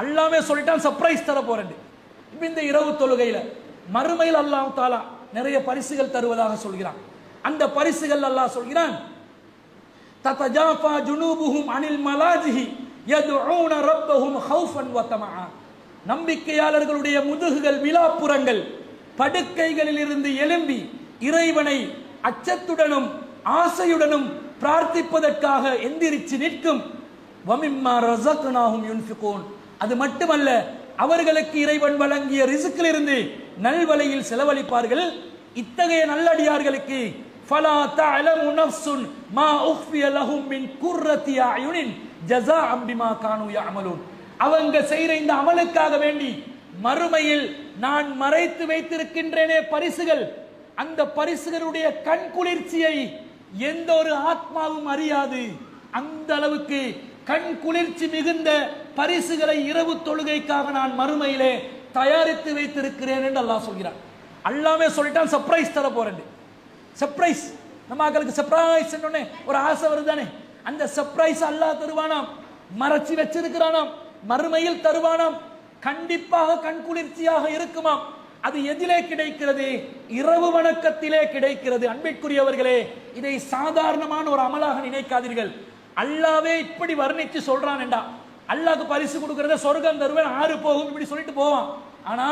அல்லாமே சொல்லிட்டான் சர்ப்ரைஸ் தர போறேன். இந்த இரவு தொழுகையில மறுமையில் அல்லாஹ் தஆலா நிறைய பரிசுகள் தருவதாக சொல்கிறான். அந்த பரிசுகள் அல்லாஹ் சொல்கிறான், ததஜாஃபா ஜுனூபுஹும் அனில் மலாஜிஹி யதுஊன ரப்பஹும் ஹௌஃபன் வ தமஆ. நம்பிக்கையாளர்களுடைய முதுகுகள் விலாப்புறங்கள் படுக்கைகளில் இருந்து எழும்பி இறைவனை அச்சத்துடனும் ஆசையுடனும் பிரார்த்திப்பதற்காக எந்திரிச்சு நிற்கும். வமிம்மா ரஸக்னாஹும் யுன்ஃபிகூன். அது மட்டுமல்ல, அவர்களுக்கு இறைவன் வழங்கிய ரிஸ்கிலிருந்து நல்வழியில் செலவழிப்பார்கள். இத்தகைய நல்லடியார்களுக்கு ஃபலா தஅலமு நஃப்ஸுன் மா உஃபிய லஹும் மின் குர்ரத்தி அயுனின் ஜஸாஅம் பிமா கானூ யஅமலூன். அவங்க செய்கிற இந்த அமலுக்காக வேண்டி மறுமையில் நான் மறைத்து வைத்திருக்கின்றேனே பரிசுகள், அந்த பரிசுகளுடைய கண் குளிர்ச்சியை எந்த ஒரு ஆத்மாவும் அறியாது. அந்த அளவுக்கு கண் குளிர்ச்சி மிகுந்த பரிசுகளை இரவு தொழுகைக்காக நான் மறுமையிலே தயாரித்து வைத்திருக்கிறேன் என்று அல்லாஹ் சொல்கிறான். அல்லாமே சொல்லிட்டான் சர்ப்ரைஸ் தர போறேன். சர்ப்ரைஸ், நம்ம மக்களுக்கு சர்ப்ரைஸ் சொன்னே ஒரு ஆசை வருதானே, அந்த சர்ப்ரைஸ் அல்லாஹ் தருவானாம், மறைச்சி வச்சிருக்கிறானாம், மறுமையில் தருவானாம். கண்டிப்பாக கண் குளிர்ச்சியாக இருக்குமாம். அது எதிலே கிடைக்கிறது? இரவு வணக்கத்திலே கிடைக்கிறது. அன்பிற்குரியவர்களே, இதை சாதாரணமான ஒரு அமலாக நினைக்காதீர்கள். அல்லாவே இப்படி வர்ணிச்சு சொல்றான் என்றா, அல்லாஹ்க்கு பரிசு கொடுக்கறத சொர்க்கம் தருவேன், ஆறு போகும் இப்படி சொல்லிட்டு போவான். ஆனா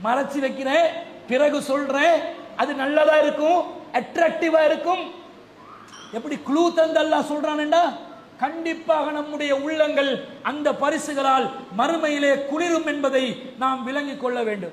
மறைச்சு வைக்கிறேன், பிறகு சொல்றேன், அது நல்லதா இருக்கும், அட்ராக்டிவா இருக்கும். எப்படி க்ளூ தந்து அல்லாஹ் சொல்றான்டா, கண்டிப்பாக நம்முடைய உள்ளங்கள் அந்த பரிசுகளால் மறுமையிலே குளிரும் என்பதை நாம் விளங்கிக் கொள்ள வேண்டும்.